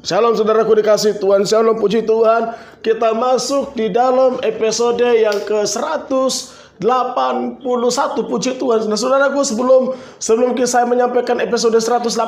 Shalom saudaraku dikasih Tuhan, shalom puji Tuhan. Kita masuk di dalam episode yang ke-181, puji Tuhan. Nah saudaraku, sebelum saya menyampaikan episode 181,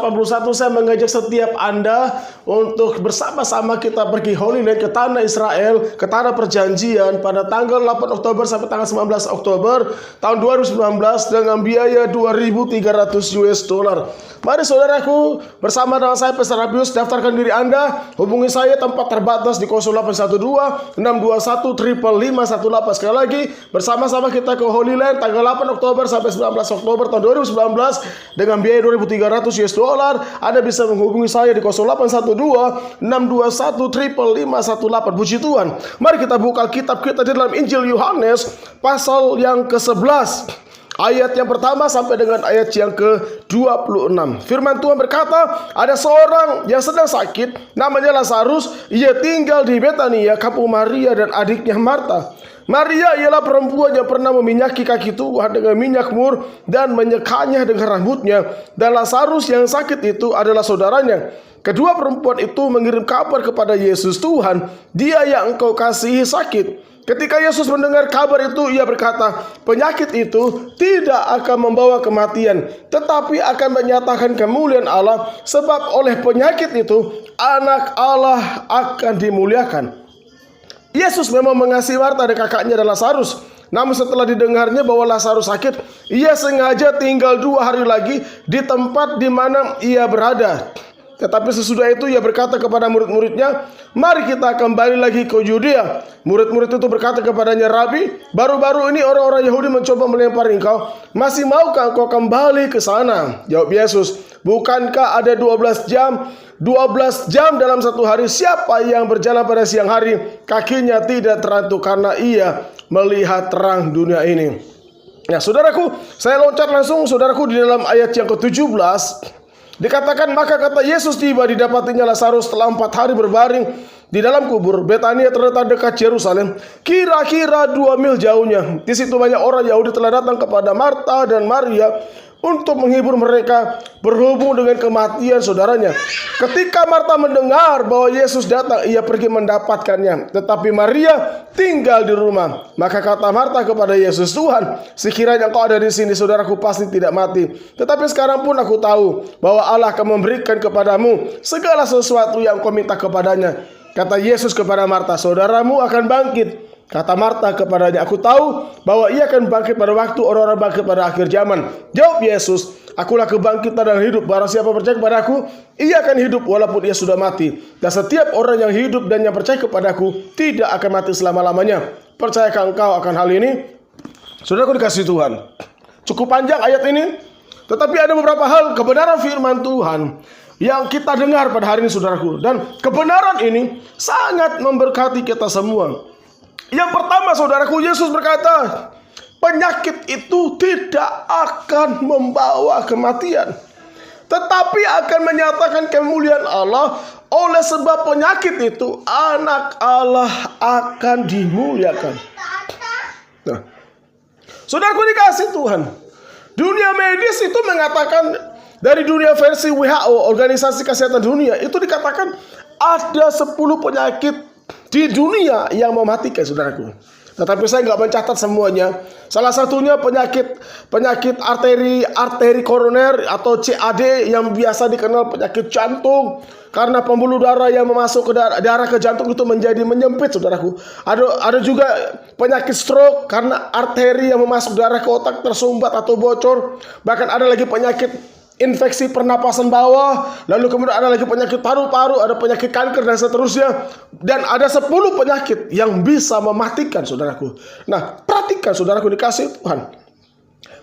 saya mengajak setiap Anda untuk bersama-sama kita pergi Holy Land ke tanah Israel, ke tanah perjanjian pada tanggal 8 Oktober sampai tanggal 19 Oktober tahun 2019 dengan biaya $2.300. Mari saudaraku, bersama dengan saya Pastor Rabius, daftarkan diri Anda, hubungi saya, tempat terbatas di 0812 621 55518. Sekali lagi, bersama-sama kita ke Holy Land tanggal 8 Oktober sampai 19 Oktober tahun 2019 dengan biaya $2.300. Anda bisa menghubungi saya di 0812 621 55518. Puji Tuhan. Mari kita buka kitab kita di dalam Injil Yohanes pasal yang ke-11. Ayat yang pertama sampai dengan ayat yang ke-26. Firman Tuhan berkata, ada seorang yang sedang sakit, namanya Lazarus. Ia tinggal di Betania, kampung Maria dan adiknya Marta. Maria ialah perempuan yang pernah meminyaki kaki Tuhan dengan minyak mur dan menyekanya dengan rambutnya. Dan Lazarus yang sakit itu adalah saudaranya. Kedua perempuan itu mengirim kabar kepada Yesus, Tuhan, dia yang engkau kasihi sakit. Ketika Yesus mendengar kabar itu, ia berkata, penyakit itu tidak akan membawa kematian, tetapi akan menyatakan kemuliaan Allah, sebab oleh penyakit itu anak Allah akan dimuliakan. Yesus memang mengasihi Marta dan kakaknya dan Lazarus. Namun setelah didengarnya bahwa Lazarus sakit, ia sengaja tinggal 2 hari lagi di tempat di mana ia berada. Tetapi sesudah itu ia berkata kepada murid-muridnya, mari kita kembali lagi ke Yudea. Murid-murid itu berkata kepadanya, Rabi, baru-baru ini orang-orang Yahudi mencoba melempar engkau. Masih maukah engkau kembali ke sana? Jawab Yesus, bukankah ada 12 jam dalam satu hari? Siapa yang berjalan pada siang hari, kakinya tidak terantuk karena ia melihat terang dunia ini. Nah saudaraku, saya loncat langsung saudaraku di dalam ayat yang ke-17. Dikatakan, maka kata Yesus tiba, didapatinya Lazarus setelah 4 hari berbaring di dalam kubur. Betania terletak dekat Yerusalem, kira-kira 2 mil jauhnya. Di situ banyak orang Yahudi telah datang kepada Marta dan Maria untuk menghibur mereka berhubung dengan kematian saudaranya. Ketika Marta mendengar bahwa Yesus datang, ia pergi mendapatkannya. Tetapi Maria tinggal di rumah. Maka kata Marta kepada Yesus, Tuhan, sekiranya engkau ada di sini, saudaraku pasti tidak mati. Tetapi sekarang pun aku tahu bahwa Allah akan memberikan kepadamu segala sesuatu yang kau minta kepadanya. Kata Yesus kepada Marta, saudaramu akan bangkit. Kata Marta kepadanya, aku tahu bahwa ia akan bangkit pada waktu orang-orang bangkit pada akhir zaman. Jawab Yesus, akulah kebangkitan dan hidup. Barang siapa percaya kepadaku, ia akan hidup walaupun ia sudah mati. Dan setiap orang yang hidup dan yang percaya kepadaku tidak akan mati selama-lamanya. Percayakah engkau akan hal ini? Saudaraku dikasihi Tuhan, cukup panjang ayat ini, tetapi ada beberapa hal kebenaran firman Tuhan yang kita dengar pada hari ini saudaraku. Dan kebenaran ini sangat memberkati kita semua. Yang pertama saudaraku, Yesus berkata, penyakit itu tidak akan membawa kematian, tetapi akan menyatakan kemuliaan Allah. Oleh sebab penyakit itu anak Allah akan dimuliakan. Nah, saudaraku dikasih Tuhan, dunia medis itu mengatakan, dari dunia versi WHO, Organisasi Kesehatan Dunia, itu dikatakan ada 10 penyakit di dunia yang mematikan saudaraku. Tetapi saya nggak mencatat semuanya. Salah satunya penyakit arteri koroner atau CAD yang biasa dikenal penyakit jantung. Karena pembuluh darah yang masuk ke darah ke jantung itu menjadi menyempit saudaraku. Ada juga penyakit stroke karena arteri yang memasuk darah ke otak tersumbat atau bocor. Bahkan ada lagi penyakit infeksi pernapasan bawah, lalu kemudian ada lagi penyakit paru-paru, ada penyakit kanker dan seterusnya. Dan ada 10 penyakit yang bisa mematikan saudaraku. Nah, perhatikan saudaraku dikasih Tuhan,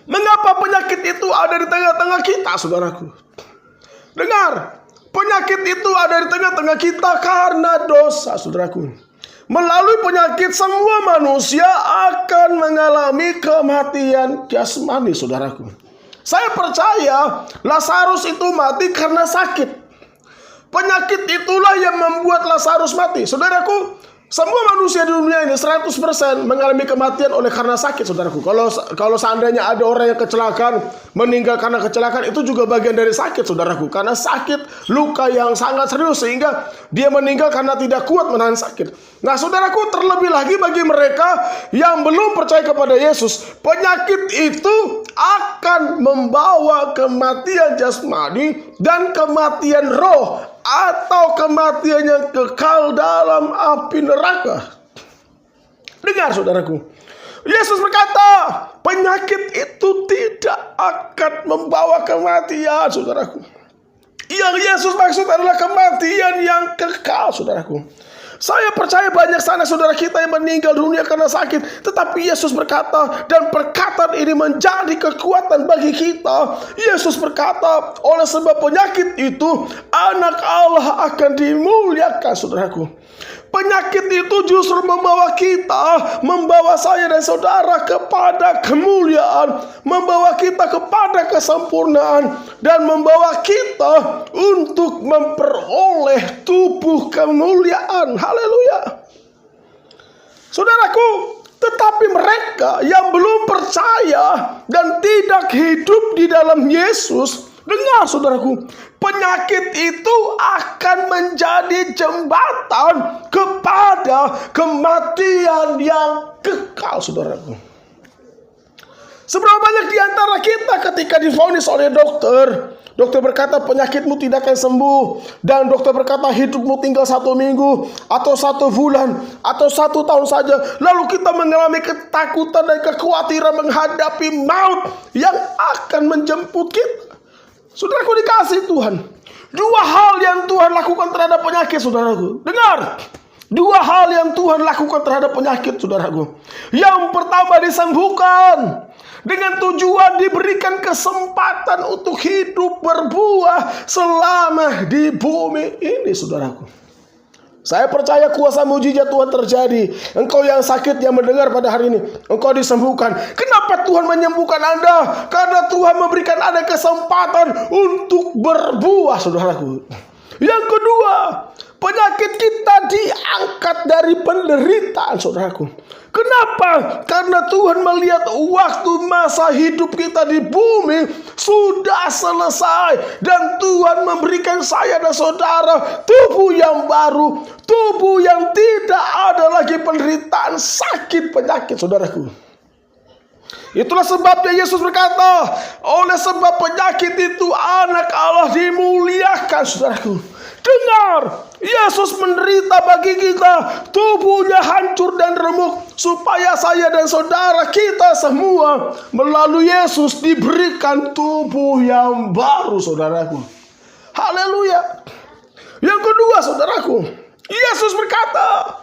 mengapa penyakit itu ada di tengah-tengah kita saudaraku? Dengar, penyakit itu ada di tengah-tengah kita karena dosa saudaraku. Melalui penyakit semua manusia akan mengalami kematian jasmani saudaraku. Saya percaya Lazarus itu mati karena sakit. Penyakit itulah yang membuat Lazarus mati. Saudaraku, Semua manusia di dunia ini 100% mengalami kematian oleh karena sakit, saudaraku. Kalau seandainya ada orang yang kecelakaan, meninggal karena kecelakaan, itu juga bagian dari sakit, saudaraku. Karena sakit, luka yang sangat serius, sehingga dia meninggal karena tidak kuat menahan sakit. Nah, saudaraku, terlebih lagi bagi mereka yang belum percaya kepada Yesus, penyakit itu akan membawa kematian jasmani dan kematian roh, atau kematian yang kekal dalam api neraka. Dengar, saudaraku, Yesus berkata, penyakit itu tidak akan membawa kematian, saudaraku. Yang Yesus maksud adalah kematian yang kekal, saudaraku. Saya percaya banyak saudara kita yang meninggal dunia karena sakit, tetapi Yesus berkata, dan perkataan ini menjadi kekuatan bagi kita. Yesus berkata, oleh sebab penyakit itu anak Allah akan dimuliakan, saudaraku. Penyakit itu justru membawa kita, membawa saya dan saudara kepada kemuliaan, membawa kita kepada kesempurnaan, dan membawa kita untuk memperoleh tubuh kemuliaan. Haleluya. Saudaraku, tetapi mereka yang belum percaya dan tidak hidup di dalam Yesus, dengar, saudaraku, penyakit itu akan menjadi jembatan kepada kematian yang kekal, saudaraku. Seberapa banyak di antara kita ketika divonis oleh dokter berkata penyakitmu tidak akan sembuh, dan dokter berkata hidupmu tinggal 1 minggu atau 1 bulan atau 1 tahun saja, lalu kita mengalami ketakutan dan kekhawatiran menghadapi maut yang akan menjemput kita. Saudaraku dikasih Tuhan, 2 hal yang Tuhan lakukan terhadap penyakit, saudaraku. Dengar, 2 hal yang Tuhan lakukan terhadap penyakit, saudaraku. Yang pertama, disembuhkan dengan tujuan diberikan kesempatan untuk hidup berbuah selama di bumi ini, saudaraku. Saya percaya kuasa mujizat Tuhan terjadi. Engkau yang sakit yang mendengar pada hari ini, engkau disembuhkan. Kenapa Tuhan menyembuhkan Anda? Karena Tuhan memberikan Anda kesempatan untuk berbuah, saudaraku. Yang kedua, penyakit kita diangkat dari penderitaan, saudaraku. Kenapa? Karena Tuhan melihat waktu masa hidup kita di bumi sudah selesai, dan Tuhan memberikan saya dan saudara tubuh yang baru, tubuh yang tidak ada lagi penderitaan, sakit, penyakit, saudaraku. Itulah sebabnya Yesus berkata, oleh sebab penyakit itu anak Allah dimuliakan, saudaraku. Dengar, Yesus menderita bagi kita, tubuhnya hancur dan remuk, supaya saya dan saudara kita semua melalui Yesus diberikan tubuh yang baru, saudaraku. Haleluya. Yang kedua, saudaraku, Yesus berkata,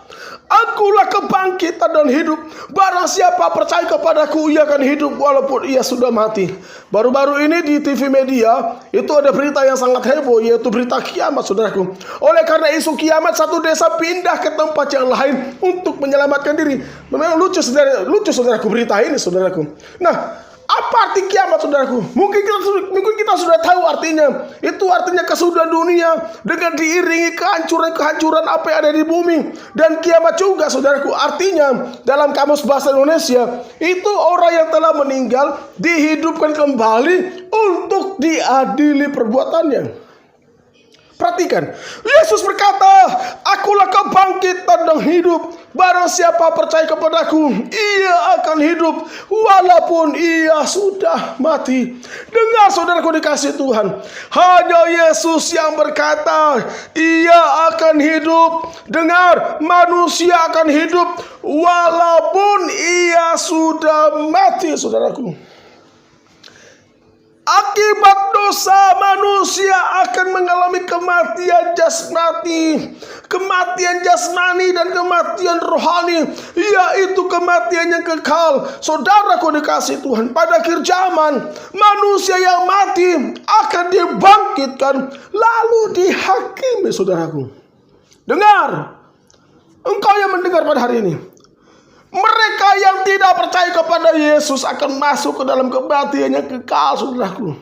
akulah kebangkitan dan hidup. Barang siapa percaya kepadaku, ia akan hidup walaupun ia sudah mati. Baru-baru ini di TV media itu ada berita yang sangat heboh, yaitu berita kiamat, saudaraku. Oleh karena isu kiamat, satu desa pindah ke tempat yang lain untuk menyelamatkan diri. Memang lucu, saudaraku, berita ini, saudaraku. Nah, apa arti kiamat, saudaraku? Mungkin kita sudah tahu artinya. Itu artinya kesudahan dunia dengan diiringi kehancuran apa yang ada di bumi. Dan kiamat juga, saudaraku, artinya dalam kamus bahasa Indonesia itu orang yang telah meninggal dihidupkan kembali untuk diadili perbuatannya. Perhatikan, Yesus berkata, akulah kebangkitan dan hidup. Barang siapa percaya kepadaku, ia akan hidup walaupun ia sudah mati. Dengar, saudaraku dikasih Tuhan, hanya Yesus yang berkata ia akan hidup. Dengar, manusia akan hidup walaupun ia sudah mati, saudaraku. Akibat dosa, manusia akan mengalami kematian jasmani dan kematian rohani, yaitu kematian yang kekal. Saudaraku dikasih Tuhan, pada akhir zaman manusia yang mati akan dibangkitkan lalu dihakimi, saudaraku. Dengar, engkau yang mendengar pada hari ini, mereka yang tidak percaya kepada Yesus akan masuk ke dalam kematian yang kekal, saudaraku.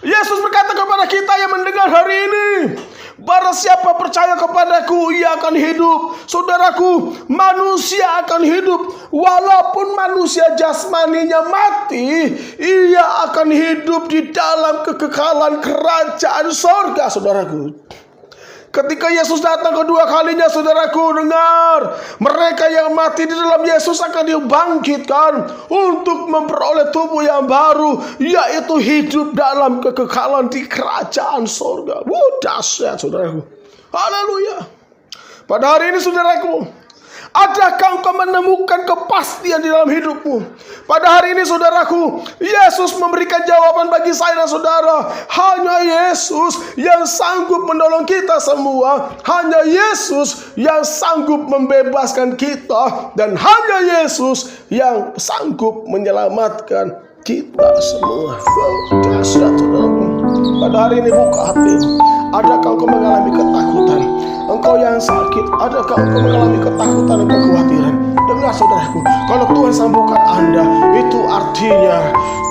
Yesus berkata kepada kita yang mendengar hari ini, barang siapa percaya kepadaku, ia akan hidup. Saudaraku, manusia akan hidup. Walaupun manusia jasmaninya mati, ia akan hidup di dalam kekekalan kerajaan sorga, saudaraku. Ketika Yesus datang kedua kalinya, saudaraku, dengar, mereka yang mati di dalam Yesus akan dibangkitkan untuk memperoleh tubuh yang baru, yaitu hidup dalam kekekalan di kerajaan sorga. Dahsyat, saudaraku. Haleluya. Pada hari ini, saudaraku, adakah engkau menemukan kepastian di dalam hidupmu? Pada hari ini, saudaraku, Yesus memberikan jawaban bagi saya dan saudara. Hanya Yesus yang sanggup menolong kita semua. Hanya Yesus yang sanggup membebaskan kita. Dan hanya Yesus yang sanggup menyelamatkan kita semua. Dahsyat, saudaraku. Pada hari ini, buka hatimu. Adakah engkau mengalami ketakutan? Engkau yang sakit, adakah engkau mengalami ketakutan dan kekhawatiran? Dengar, saudaraku, kalau Tuhan sembuhkan Anda, itu artinya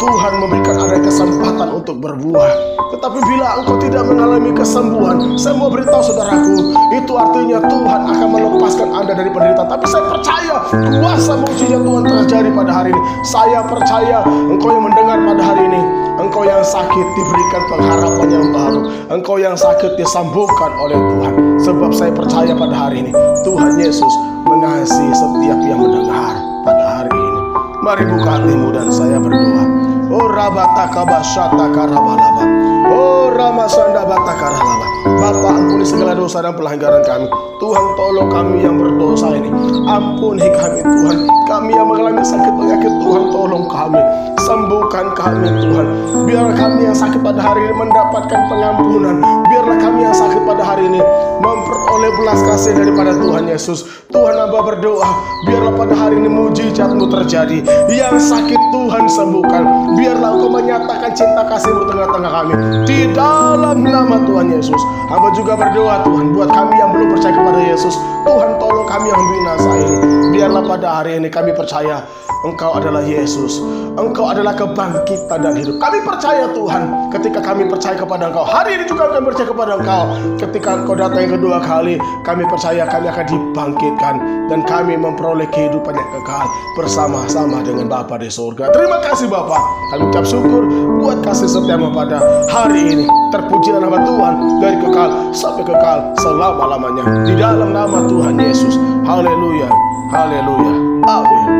Tuhan memberikan Anda kesempatan untuk berbuah. Tetapi bila engkau tidak mengalami kesembuhan, saya mau beritahu saudaraku, itu artinya Tuhan akan melepaskan Anda dari penderitaan. Tapi saya percaya kuasa mujizat Tuhan terjadi pada hari ini. Saya percaya engkau yang mendengar pada hari ini, engkau yang sakit diberikan pengharapan yang baru. Engkau yang sakit disembuhkan oleh Tuhan. Sebab saya percaya pada hari ini Tuhan Yesus mengasihi setiap yang mendengar pada hari ini. Mari buka hatimu dan saya berdoa. Oh rabataka basyataka rabalaba. Oh ramasanda bataka rabalaba. Bapa, ampuni segala dosa dan pelanggaran kami. Tuhan, tolong kami yang berdosa ini. Ampuni kami, Tuhan. Kami yang mengalami sakit penyakit, Tuhan, tolong kami. Sembuhkan kami, Tuhan. Biarlah kami yang sakit pada hari ini mendapatkan pengampunan. Biarlah kami yang sakit pada hari ini memperoleh belas kasih daripada Tuhan Yesus. Tuhan, hamba berdoa, biarlah pada hari ini mujizat-Mu terjadi. Yang sakit Tuhan sembuhkan. Biarlah Engkau menyatakan cinta kasih-Mu tengah-tengah kami. Di dalam nama Tuhan Yesus. Hamba juga berdoa, Tuhan, buat kami yang belum percaya kepada Yesus. Tuhan, tolong kami yang binasa ini. Biarlah pada hari ini kami percaya Engkau adalah Yesus. Engkau adalah kebangkitan dan hidup. Kami percaya, Tuhan, ketika kami percaya kepada Engkau. Hari ini juga kami percaya kepada Engkau. Ketika Engkau datang yang kedua kali, kami percaya kami akan dibangkitkan. Dan kami memperoleh kehidupan yang kekal bersama-sama dengan Bapa di surga. Terima kasih, Bapa. Kami ucap syukur buat kasih setiamu pada hari ini. Terpujilah nama Tuhan dari kekal sampai kekal selama-lamanya. Di dalam nama Tuhan Yesus. Haleluya. Haleluya. Amin.